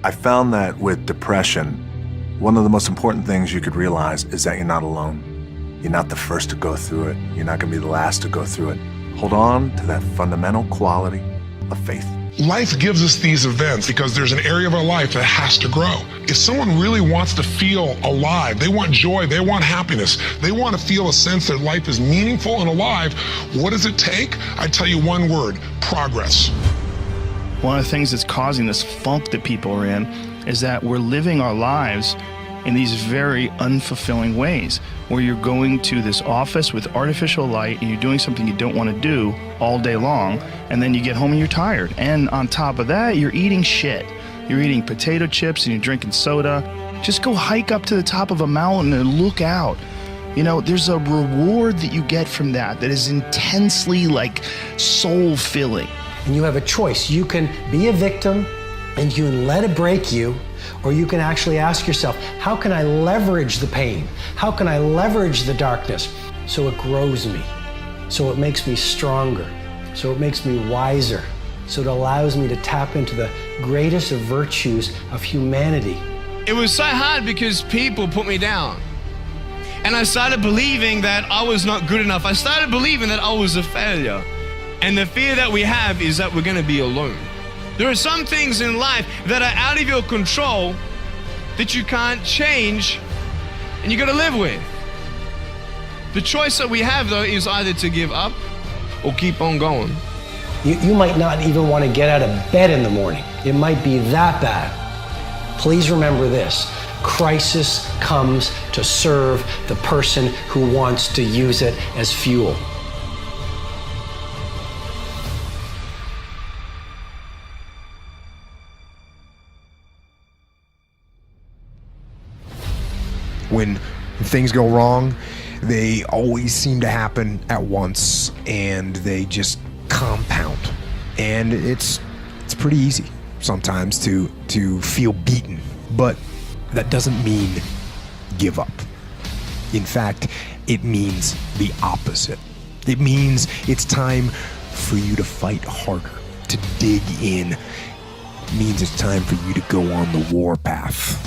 I found that with depression, one of the most important things you could realize is that you're not alone. You're not the first to go through it. You're not going to be the last to go through it. Hold on to that fundamental quality of faith. Life gives us these events because there's an area of our life that has to grow. If someone really wants to feel alive, they want joy, they want happiness, they want to feel a sense that life is meaningful and alive, what does it take? I tell you one word: progress. One of the things that's causing this funk that people are in is that we're living our lives in these very unfulfilling ways, where you're going to this office with artificial light and you're doing something you don't want to do all day long, and then you get home and you're tired. And on top of that, you're eating shit. You're eating potato chips and you're drinking soda. Just go hike up to the top of a mountain and look out. You know, there's a reward that you get from that is intensely soul-filling. And you have a choice. You can be a victim and you can let it break you, or you can actually ask yourself, how can I leverage the pain? How can I leverage the darkness so it grows me, so it makes me stronger, so it makes me wiser, so it allows me to tap into the greatest of virtues of humanity. It was so hard because people put me down. And I started believing that I was not good enough. I started believing that I was a failure. And the fear that we have is that we're going to be alone. There are some things in life that are out of your control that you can't change and you got to live with. The choice that we have, though, is either to give up or keep on going. You might not even want to get out of bed in the morning. It might be that bad. Please remember this: crisis comes to serve the person who wants to use it as fuel. When things go wrong, they always seem to happen at once, and they just compound. And it's pretty easy sometimes to feel beaten, but that doesn't mean give up. In fact, it means the opposite. It means it's time for you to fight harder, to dig in. It means it's time for you to go on the warpath.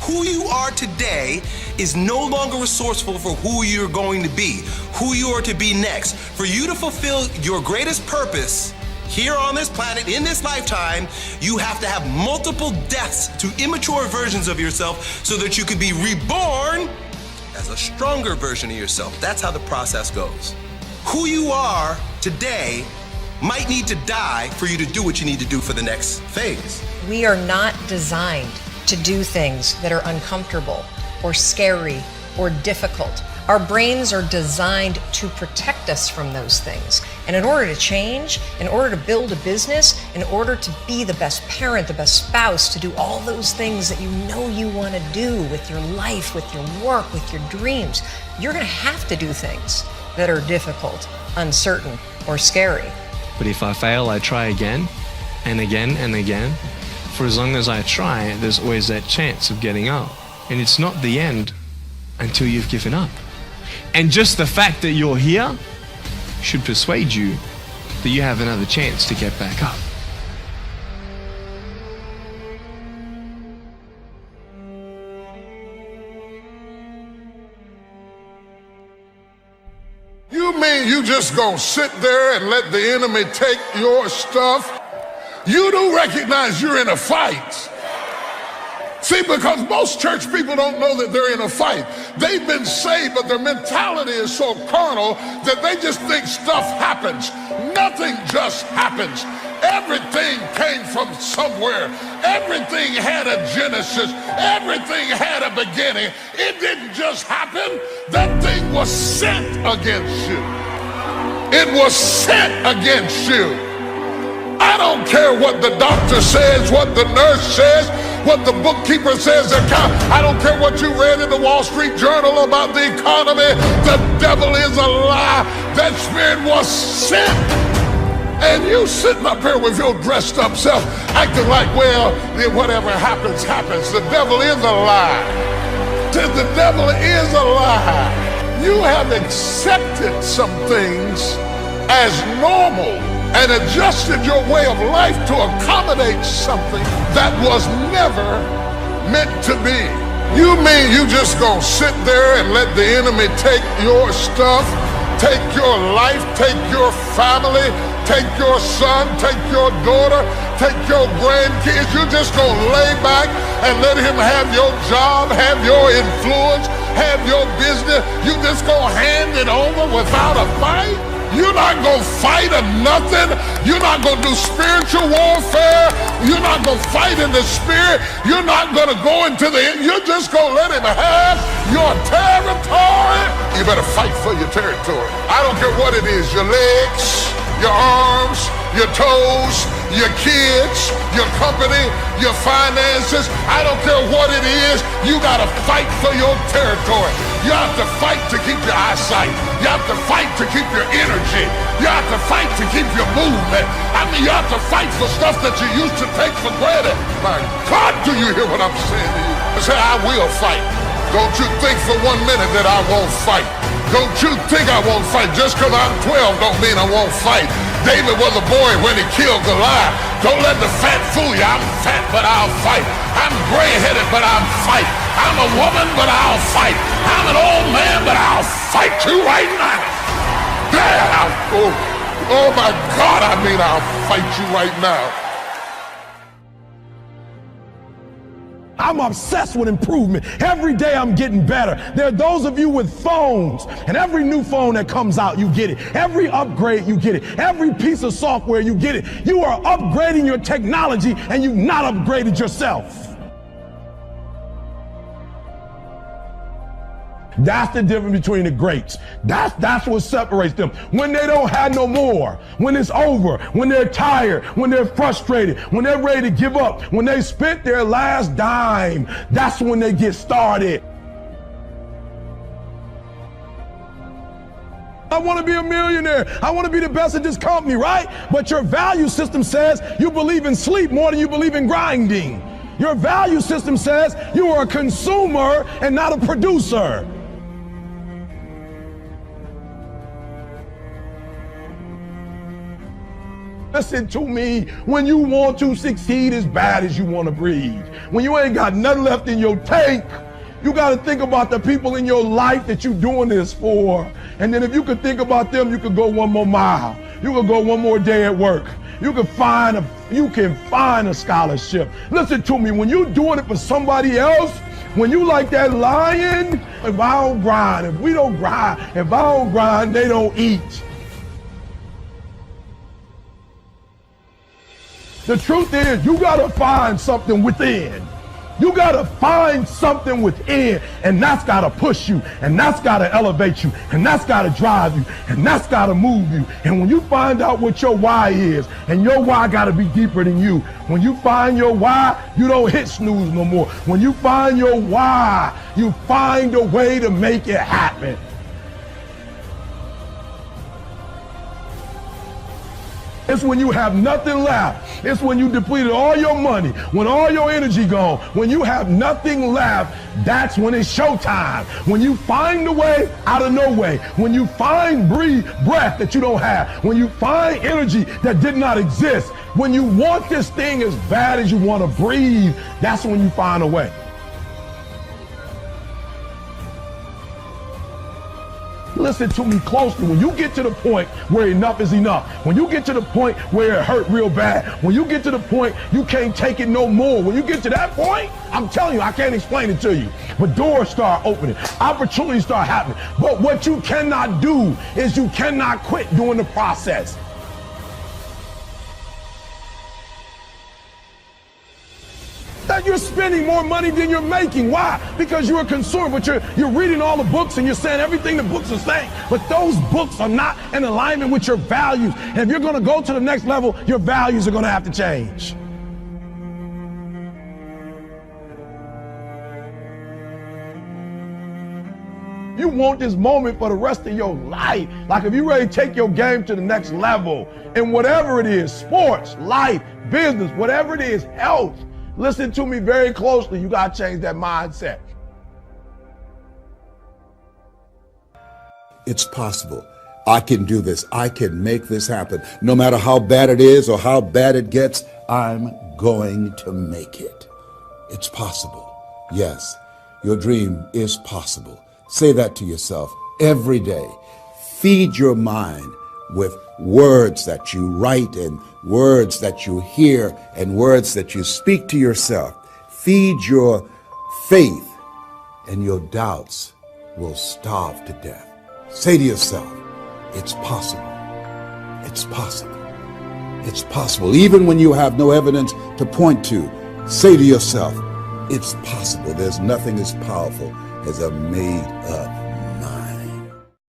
Who you are today is no longer resourceful for who you're going to be, who you are to be next. For you to fulfill your greatest purpose here on this planet, in this lifetime, you have to have multiple deaths to immature versions of yourself so that you can be reborn as a stronger version of yourself. That's how the process goes. Who you are today might need to die for you to do what you need to do for the next phase. We are not designed to do things that are uncomfortable or scary or difficult. Our brains are designed to protect us from those things. And in order to change, in order to build a business, in order to be the best parent, the best spouse, to do all those things that you know you want to do with your life, with your work, with your dreams, you're going to have to do things that are difficult, uncertain, or scary. But if I fail, I try again and again and again. For as long as I try, there's always that chance of getting up. And it's not the end until you've given up. And just the fact that you're here should persuade you that you have another chance to get back up. You mean you just gonna sit there and let the enemy take your stuff? You do recognize you're in a fight. See, because most church people don't know that they're in a fight. They've been saved, but their mentality is so carnal that they just think stuff happens. Nothing just happens. Everything came from somewhere. Everything had a genesis. Everything had a beginning. It didn't just happen. That thing was sent against you. It was sent against you. I don't care what the doctor says, what the nurse says, what the bookkeeper says. I don't care what you read in the Wall Street Journal about the economy. The devil is a lie. That spirit was sent. And you sitting up here with your dressed up self, acting like, well, whatever happens, happens. The devil is a lie. The devil is a lie. You have accepted some things as normal. and adjusted your way of life to accommodate something that was never meant to be. You mean you just gonna sit there and let the enemy take your stuff, take your life, take your family, take your son, take your daughter, take your grandkids? You just gonna lay back and let him have your job, have your influence, have your business? You just gonna hand it over without a fight? You're not gonna fight or nothing. You're not gonna do spiritual warfare. You're not gonna fight in the spirit. You're not gonna go into the, you're just gonna let him have your territory. You better fight for your territory. I don't care what it is, your legs, your arms, your toes, your kids, your company, your finances. I don't care what it is, you gotta fight for your territory. You have to fight to keep your eyesight. You have to fight to keep your energy. You have to fight to keep your movement. I mean, you have to fight for stuff that you used to take for granted. My God, do you hear what I'm saying to you? I say, I will fight. Don't you think for 1 minute that I won't fight. Don't you think I won't fight. Just because I'm 12 don't mean I won't fight. David was a boy when he killed Goliath. Don't let the fat fool you. I'm fat, but I'll fight. I'm gray-headed, but I'll fight. I'm a woman, but I'll fight. I'm an old man, but I'll fight you right now. Dad, oh my God, I mean I'll fight you right now. I'm obsessed with improvement. Every day I'm getting better. There are those of you with phones, and every new phone that comes out, you get it. Every upgrade, you get it. Every piece of software, you get it. You are upgrading your technology, and you've not upgraded yourself. That's the difference between the greats. That's what separates them. When they don't have no more, when it's over, when they're tired, when they're frustrated, when they're ready to give up, when they spent their last dime, that's when they get started. I want to be a millionaire. I want to be the best at this company, right? But your value system says you believe in sleep more than you believe in grinding. Your value system says you are a consumer and not a producer. Listen to me, when you want to succeed as bad as you want to breathe, when you ain't got nothing left in your tank, you got to think about the people in your life that you're doing this for. And then if you could think about them, you could go 1 more mile. You could go 1 more day at work. You can find a scholarship. Listen to me, when you're doing it for somebody else, when you like that lion, if I don't grind, if we don't grind, if I don't grind, they don't eat. The truth is, you gotta find something within. You gotta find something within, and that's gotta push you, and that's gotta elevate you, and that's gotta drive you, and that's gotta move you. And when you find out what your why is, and your why gotta be deeper than you, when you find your why, you don't hit snooze no more. When you find your why, you find a way to make it happen. It's when you have nothing left. It's when you depleted all your money, when all your energy gone, when you have nothing left, that's when it's showtime. When you find a way out of no way, when you find breath that you don't have, when you find energy that did not exist, when you want this thing as bad as you want to breathe, that's when you find a way. Listen to me closely. When you get to the point where enough is enough, when you get to the point where it hurt real bad, when you get to the point you can't take it no more, when you get to that point, I'm telling you, I can't explain it to you, but doors start opening, opportunities start happening. But what you cannot do is you cannot quit during the process. That you're spending more money than you're making. Why? Because you're a consumer, but you're reading all the books and you're saying everything the books are saying, but those books are not in alignment with your values. And if you're going to go to the next level, your values are going to have to change. You want this moment for the rest of your life. Like if you're ready to take your game to the next level, and whatever it is, sports, life, business, whatever it is, health, listen to me very closely. You got to change that mindset. It's possible. I can do this. I can make this happen. No matter how bad it is or how bad it gets, I'm going to make it. It's possible. Yes, your dream is possible. Say that to yourself every day. Feed your mind with words that you write and words that you hear and words that you speak to yourself. Feed your faith and your doubts will starve to death. Say to yourself, it's possible. It's possible. It's possible. Even when you have no evidence to point to, say to yourself, it's possible. There's nothing as powerful as a made up